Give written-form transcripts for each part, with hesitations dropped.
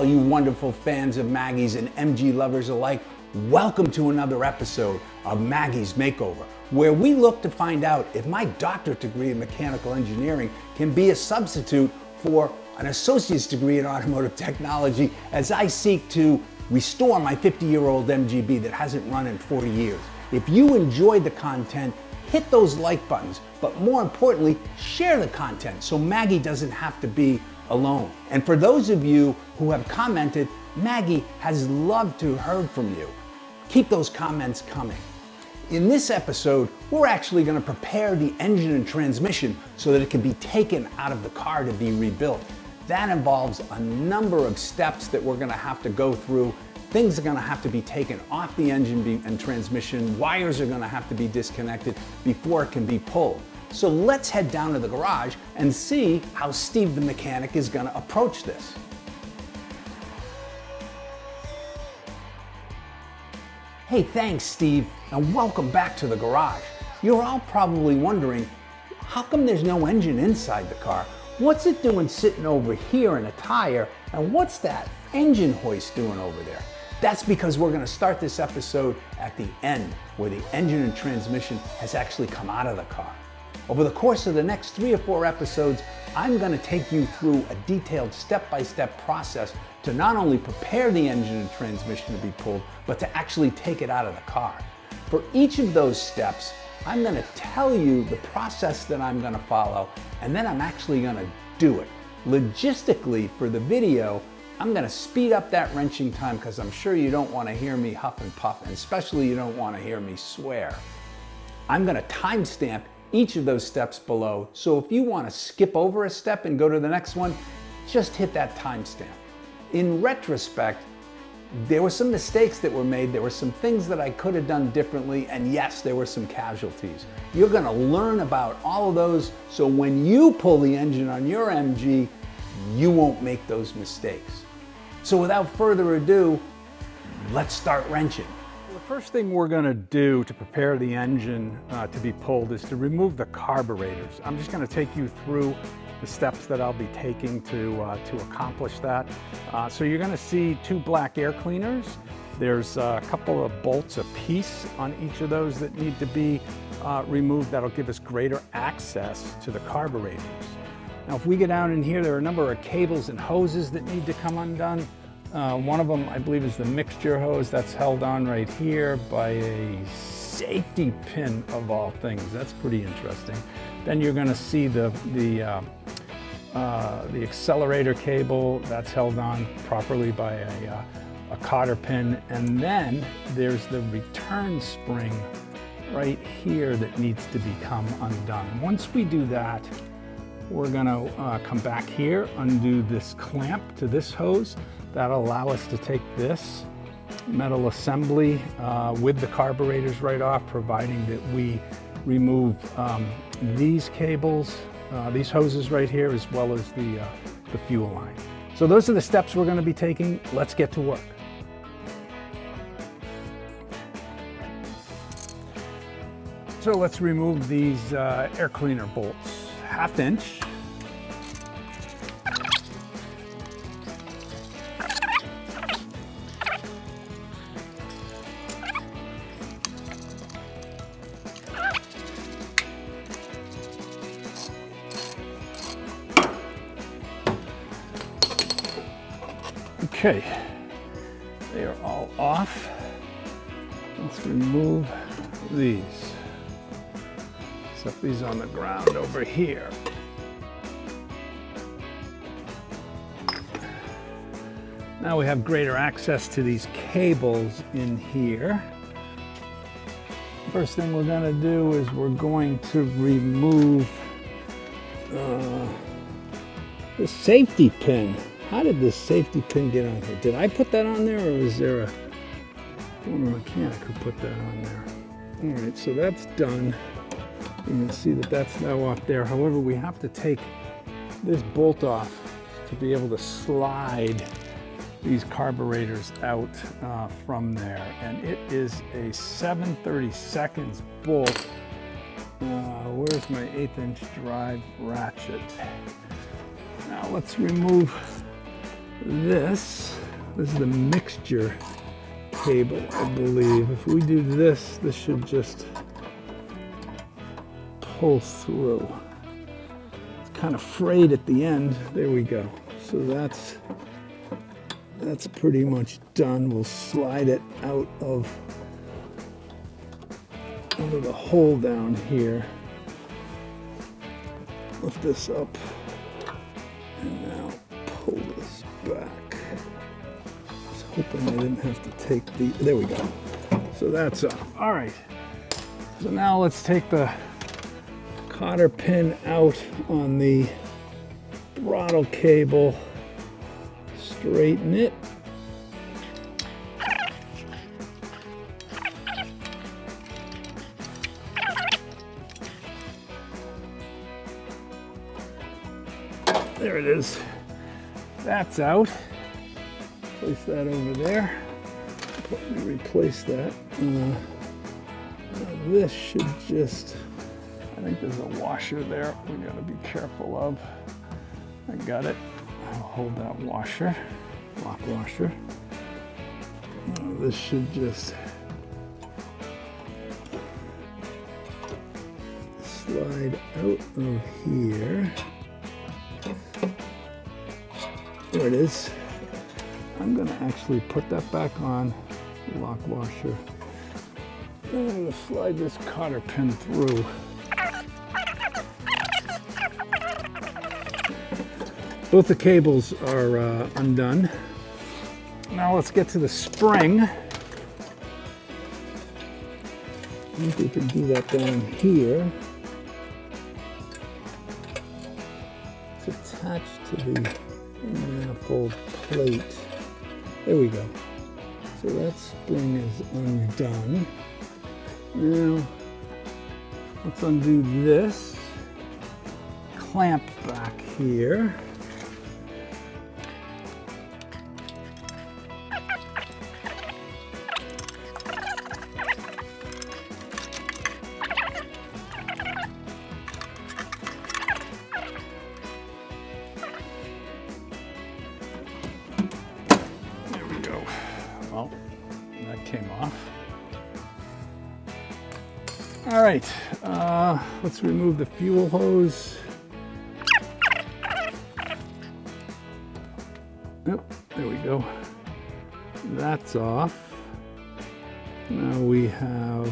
all you wonderful fans of Maggies and MG lovers alike. Welcome to another episode of Maggie's Makeover, where we look to find out if my doctorate degree in mechanical engineering can be a substitute for an associate's degree in automotive technology as I seek to restore my 50-year-old MGB that hasn't run in 40 years. If you enjoyed the content, hit those like buttons, but more importantly, share the content so Maggie doesn't have to be alone. And for those of you who have commented, Maggie has loved to heard from you. Keep those comments coming. In this episode, we're actually going to prepare the engine and transmission so that it can be taken out of the car to be rebuilt. That involves a number of steps that we're going to have to go through. Things are going to have to be taken off the engine and transmission. Wires are going to have to be disconnected before it can be pulled. So let's head down to the garage and see how Steve the mechanic is going to approach this. Hey, thanks Steve, and welcome back to the garage. You're all probably wondering, how come there's no engine inside the car? What's it doing sitting over here in a tire? And what's that engine hoist doing over there? That's because we're going to start this episode at the end, where the engine and transmission has actually come out of the car. Over the course of the next 3 or 4 episodes, I'm going to take you through a detailed step-by-step process to not only prepare the engine and transmission to be pulled, but to actually take it out of the car. For each of those steps, I'm going to tell you the process that I'm going to follow, and then I'm actually going to do it. Logistically, for the video, I'm going to speed up that wrenching time because I'm sure you don't want to hear me huff and puff, and especially you don't want to hear me swear. I'm going to timestamp each of those steps below, so if you want to skip over a step and go to the next one, just hit that timestamp. In retrospect, there were some mistakes that were made, there were some things that I could have done differently, and yes, there were some casualties. You're going to learn about all of those, so when you pull the engine on your MG, you won't make those mistakes. So without further ado, let's start wrenching. The first thing we're going to do to prepare the engine to be pulled is to remove the carburetors. I'm just going to take you through the steps that I'll be taking to accomplish that. So you're going to see 2 black air cleaners. There's a couple of bolts apiece on each of those that need to be removed. That'll give us greater access to the carburetors. Now if we get down in here, there are a number of cables and hoses that need to come undone. One of them, I believe, is the mixture hose that's held on right here by a safety pin of all things. That's pretty interesting. Then you're going to see the accelerator cable that's held on properly by a cotter pin, and then there's the return spring right here that needs to become undone. Once we do that, we're going to come back here, undo this clamp to this hose. That'll allow us to take this metal assembly with the carburetors right off, providing that we remove these cables, these hoses right here, as well as the fuel line. So those are the steps we're going to be taking. Let's get to work. So let's remove these air cleaner bolts. 1/2 inch. Okay, they are all off. Let's remove these. Set these on the ground over here. Now we have greater access to these cables in here. First thing we're going to do is we're going to remove the safety pin. How did this safety pin get on here? Did I put that on there, or was there a former mechanic who put that on there? All right, so that's done. You can see that that's now off there. However, we have to take this bolt off to be able to slide these carburetors out from there. And it is a 7/32 bolt. Where's my 1/8 inch drive ratchet? Now let's remove this is the mixture cable, I believe. If we do this, this should just pull through. It's kind of frayed at the end. There we go. So that's pretty much done. We'll slide it out of the hole down here. Lift this up and now pull this back. I was hoping I didn't have to take there we go. So that's off. All right. So now let's take the cotter pin out on the throttle cable, straighten it. There it is. That's out. Place that over there. Let me replace that. This should just, I think there's a washer there we gotta be careful of. I got it. I'll hold that washer, lock washer. This should just slide out of here. There it is. I'm gonna actually put that back on, the lock washer. I'm gonna slide this cotter pin through. Both the cables are undone. Now let's get to the spring. I think we can do that down here. It's attached to the manifold plate. There we go. So that spring is undone. Now, let's undo this. Clamp back here. Well, that came off. All right, let's remove the fuel hose. Yep, there we go. That's off. Now we have,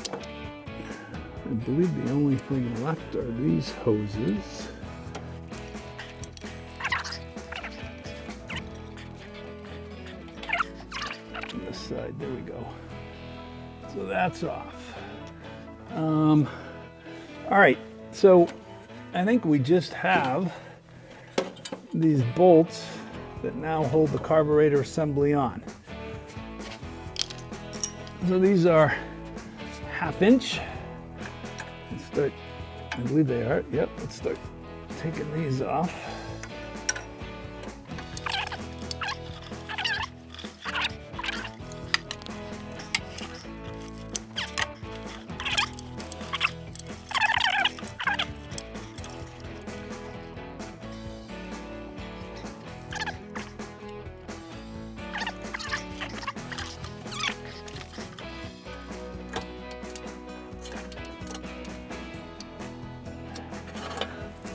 I believe the only thing left are these hoses. Side, there we go. So that's off. All right, so I think we just have these bolts that now hold the carburetor assembly on. So these are 1/2 inch. Let's start, I believe they are. Yep, let's start taking these off.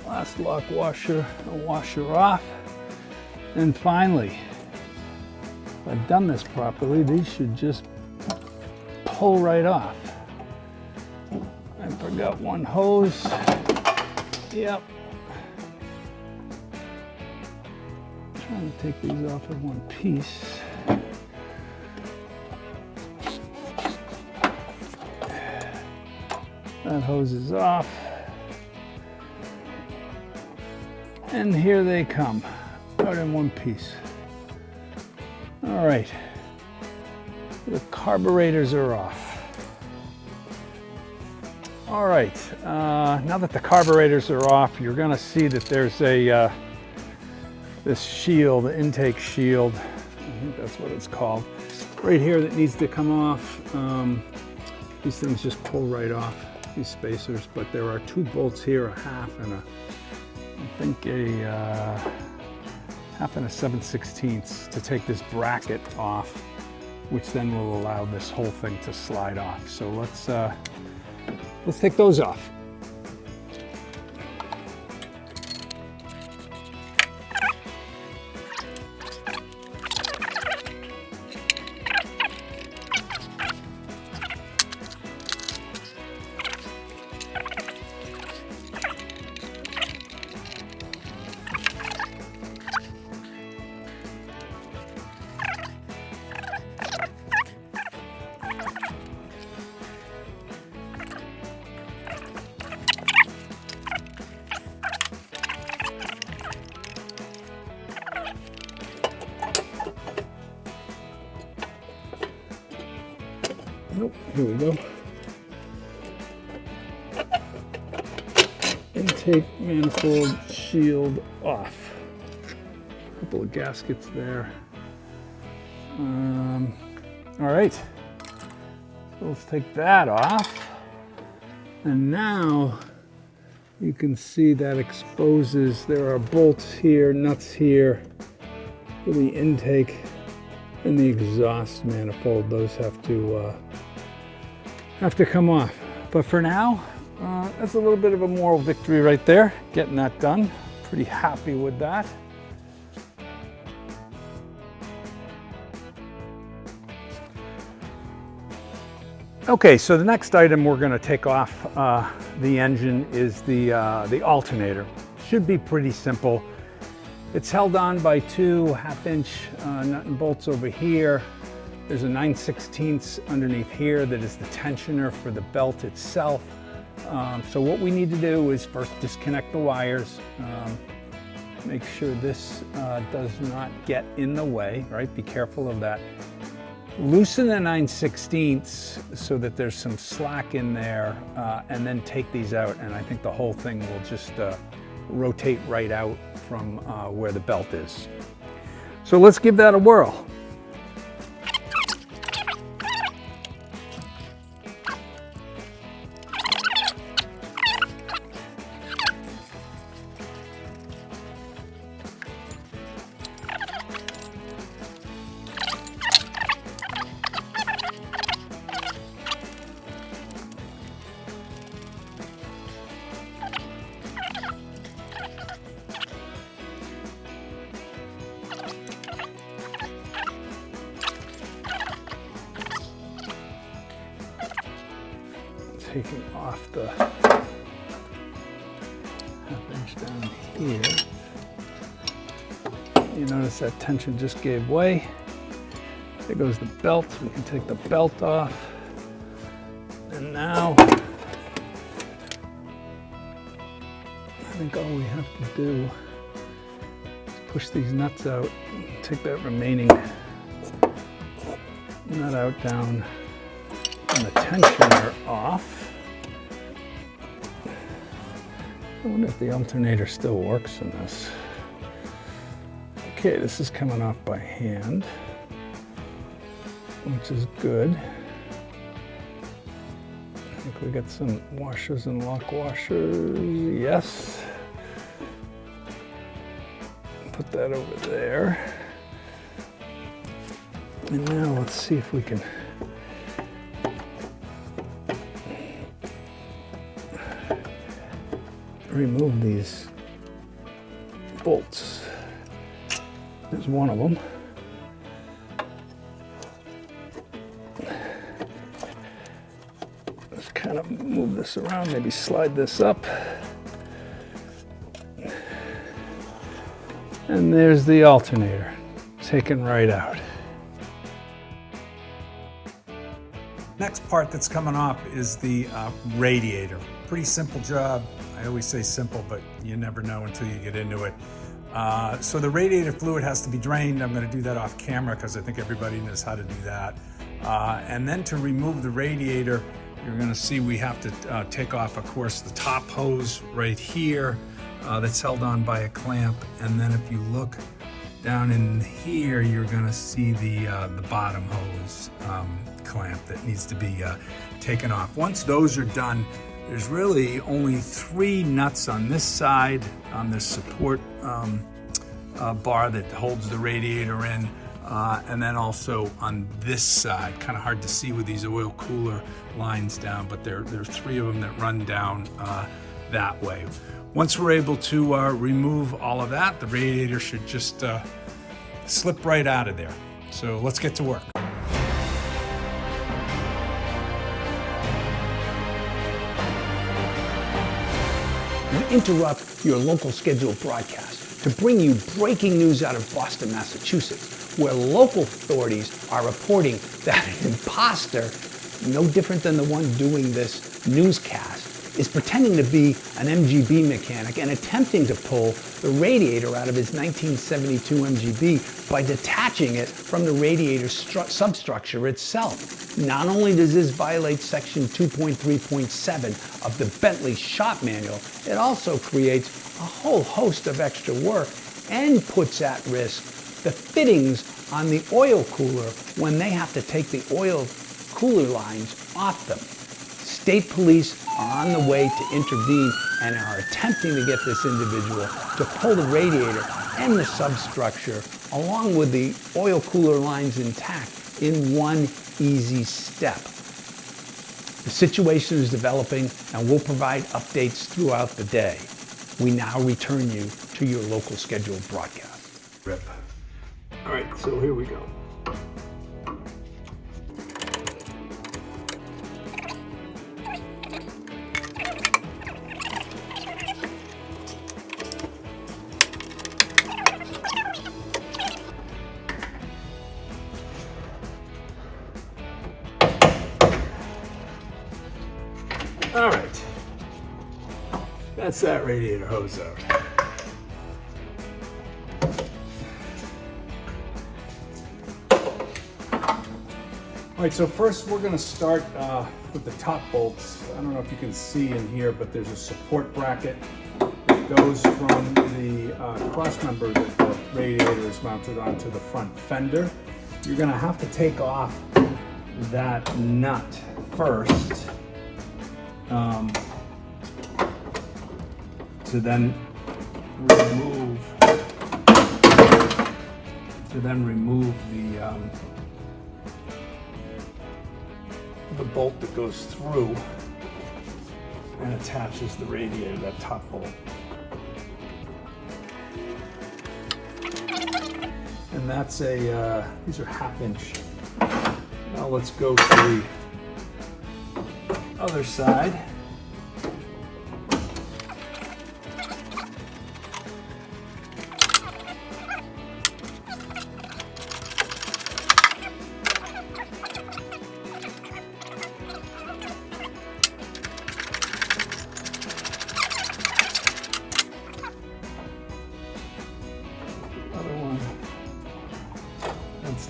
Last lock washer, I'll wash her off. And finally, if I've done this properly, these should just pull right off. I forgot one hose. Yep. Trying to take these off in one piece. That hose is off. And here they come, out in one piece. All right, the carburetors are off. All right, now that the carburetors are off, you're gonna see that there's a this shield, the intake shield, I think that's what it's called, right here that needs to come off. These things just pull right off, these spacers, but there are 2 bolts here, a 1/2 and I think 1/2 7/16 to take this bracket off, which then will allow this whole thing to slide off. So let's take those off. Nope, here we go. Intake manifold shield off. A couple of gaskets there. All right, so let's take that off. And now you can see that exposes, there are bolts here, nuts here for the intake and the exhaust manifold. Those have to come off. But for now, that's a little bit of a moral victory right there, getting that done. Pretty happy with that. Okay, so the next item we're going to take off the engine is the alternator. Should be pretty simple. It's held on by two 1/2-inch nut and bolts over here. There's a 9/16 underneath here that is the tensioner for the belt itself. So what we need to do is first disconnect the wires. Make sure this does not get in the way, right? Be careful of that. Loosen the 9/16 so that there's some slack in there, and then take these out, and I think the whole thing will just rotate right out from where the belt is. So let's give that a whirl. Taking off the 1/2-inch down here. You notice that tension just gave way. There goes the belt. We can take the belt off. And now, I think all we have to do is push these nuts out, take that remaining nut out down, and the tensioner off. I wonder if the alternator still works in this. Okay, this is coming off by hand, which is good. I think we got some washers and lock washers. Yes. Put that over there. And now let's see if we can remove these bolts. There's one of them. Let's kind of move this around, maybe slide this up. And there's the alternator, taken right out. Next part that's coming off is the radiator. Pretty simple job. I always say simple, but you never know until you get into it. So the radiator fluid has to be drained. I'm going to do that off camera because I think everybody knows how to do that. And then to remove the radiator, you're going to see we have to take off, of course, the top hose right here that's held on by a clamp. And then if you look down in here, you're going to see the bottom hose clamp that needs to be taken off. Once those are done, there's really only 3 nuts on this side, on this support bar that holds the radiator in. And then also on this side, kind of hard to see with these oil cooler lines down, but there are 3 of them that run down that way. Once we're able to remove all of that, the radiator should just slip right out of there. So let's get to work. We interrupt your local scheduled broadcast to bring you breaking news out of Boston, Massachusetts, where local authorities are reporting that an imposter, no different than the one doing this newscast, is pretending to be an MGB mechanic and attempting to pull the radiator out of his 1972 MGB by detaching it from the radiator substructure itself. Not only does this violate section 2.3.7 of the Bentley Shop Manual, it also creates a whole host of extra work and puts at risk the fittings on the oil cooler when they have to take the oil cooler lines off them. State police are on the way to intervene and are attempting to get this individual to pull the radiator and the substructure along with the oil cooler lines intact in one easy step. The situation is developing and we'll provide updates throughout the day. We now return you to your local scheduled broadcast. Rip. All right, so here we go. All right, that's that radiator hose out. All right, so first we're gonna start with the top bolts. I don't know if you can see in here, but there's a support bracket that goes from the cross member that the radiator is mounted onto the front fender. You're gonna have to take off that nut first to then remove the bolt that goes through and attaches the radiator, that top bolt. And that's these are 1/2 inch. Now let's go to the other side.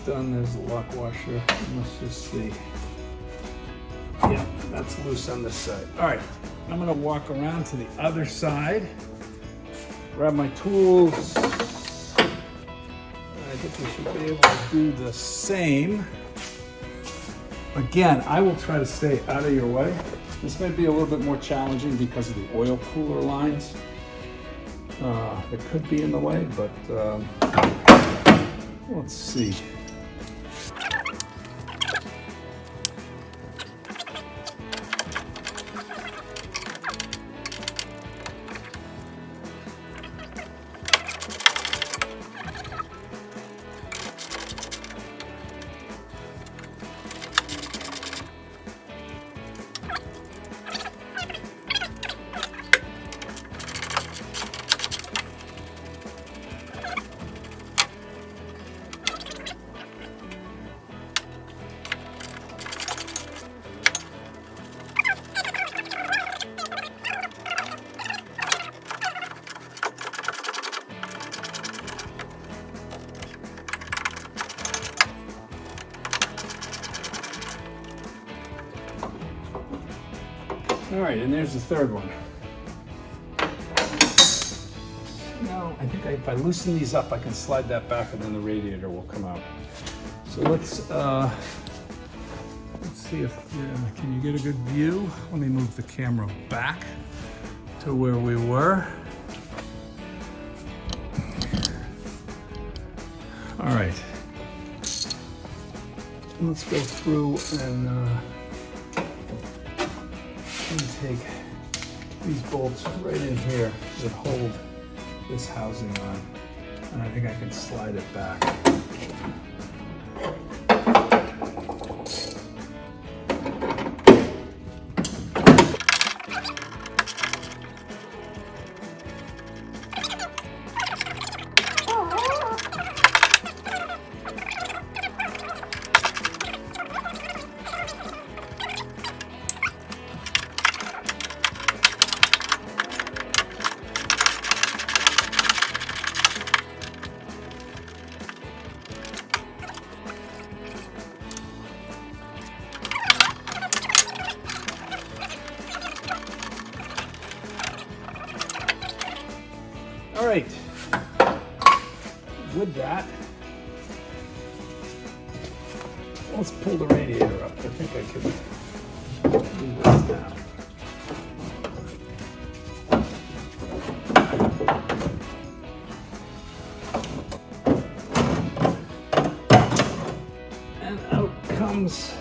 Done. There's the lock washer. Let's just see. Yeah, that's loose on this side. All right, I'm gonna walk around to the other side, grab my tools. I think we should be able to do the same. Again, I will try to stay out of your way. This might be a little bit more challenging because of the oil cooler lines that could be in the way, but let's see. All right, and there's the third one. Now, I think if I loosen these up, I can slide that back and then the radiator will come out. So let's see if, can you get a good view? Let me move the camera back to where we were. All right. Let's go through and take these bolts right in here that hold this housing on. And I think I can slide it back. All right, with that, let's pull the radiator up. I think I can do this now. And out comes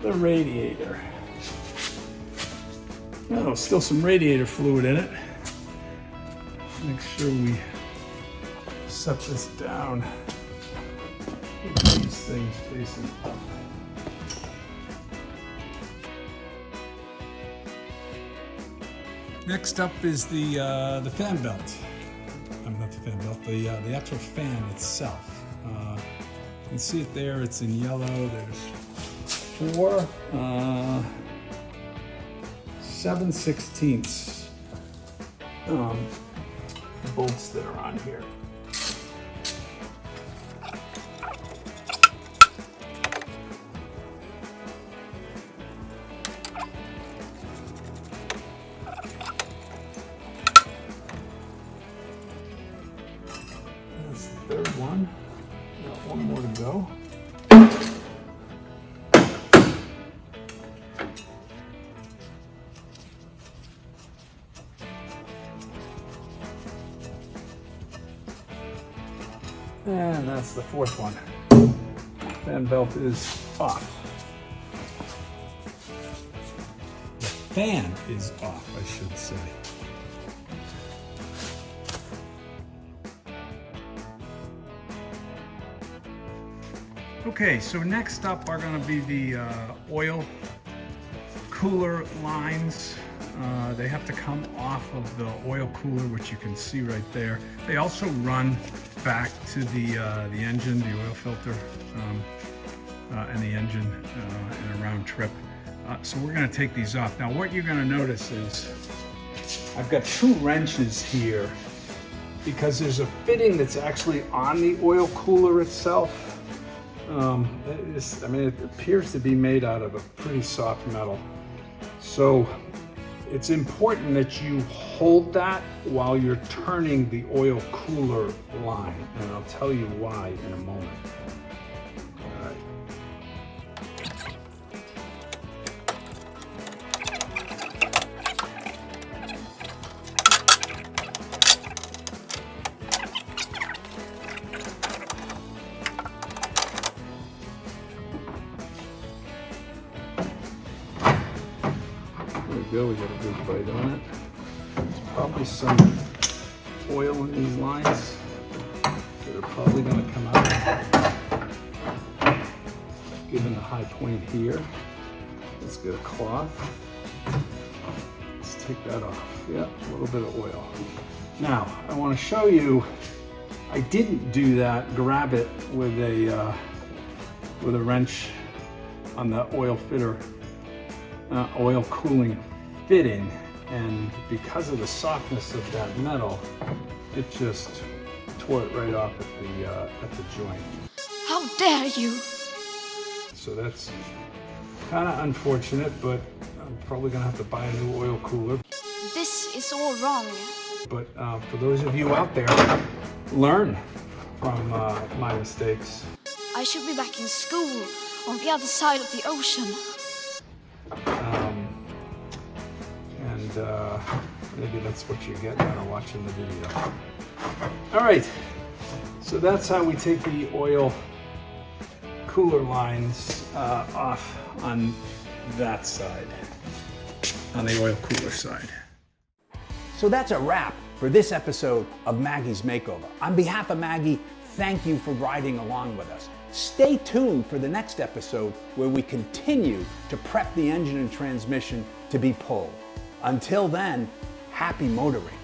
the radiator. Oh, still some radiator fluid in it. Make sure we set this down with these things facing up. Next up is the fan belt. Not the fan belt, the actual fan itself. You can see it there. It's in yellow. There's 4 7/16 bolts that are on here. That's the third one. Got one more to go. And that's the fourth one. Fan belt is off. The fan is off, I should say. Okay, so next up are going to be the oil cooler lines. They have to come off of the oil cooler, which you can see right there. They also run back to the engine, the oil filter, and the engine in a round trip. So we're going to take these off. Now what you're going to notice is I've got 2 wrenches here because there's a fitting that's actually on the oil cooler itself. It appears to be made out of a pretty soft metal. So it's important that you hold that while you're turning the oil cooler line, and I'll tell you why in a moment. All right. There we go, we got a good bite on it. There's probably some oil in these lines that are probably going to come out. Given the high point here, let's get a cloth. Let's take that off. Yeah, a little bit of oil. Now, I want to show you, I didn't do that, grab it with a wrench on the oil fitter, oil cooling fitting, and because of the softness of that metal, it just tore it right off at the joint. How dare you! So that's kind of unfortunate, but I'm probably gonna have to buy a new oil cooler. This is all wrong. But for those of you out there, learn from my mistakes. I should be back in school on the other side of the ocean. Maybe that's what you get out of watching the video. All right, So that's how we take the oil cooler lines off on that side, on the oil cooler side. So that's a wrap for this episode of Maggie's Makeover. On behalf of Maggie, thank you for riding along with us. Stay tuned for the next episode where we continue to prep the engine and transmission to be pulled. Until then, happy motoring.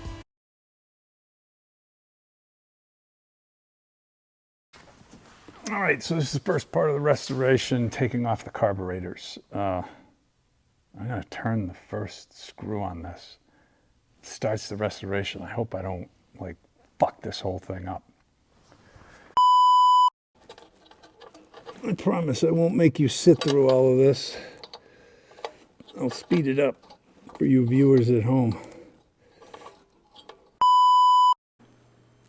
All right, so this is the first part of the restoration, taking off the carburetors. I'm gonna turn the first screw on this. It starts the restoration. I hope I don't fuck this whole thing up. I promise I won't make you sit through all of this. I'll speed it up for you viewers at home.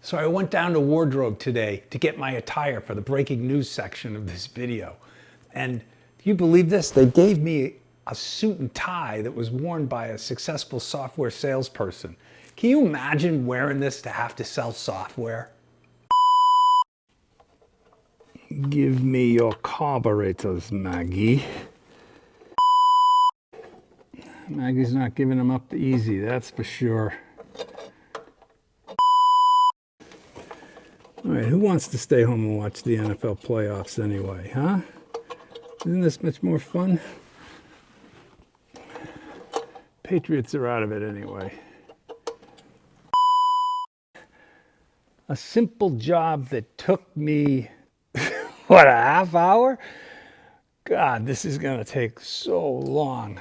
So I went down to wardrobe today to get my attire for the breaking news section of this video. And do you believe this? They gave me a suit and tie that was worn by a successful software salesperson. Can you imagine wearing this to have to sell software? Give me your carburetors, Maggie. Maggie's not giving them up easy, that's for sure. All right, who wants to stay home and watch the NFL playoffs anyway, huh? Isn't this much more fun? Patriots are out of it anyway. A simple job that took me, what, a half hour? God, this is gonna take so long.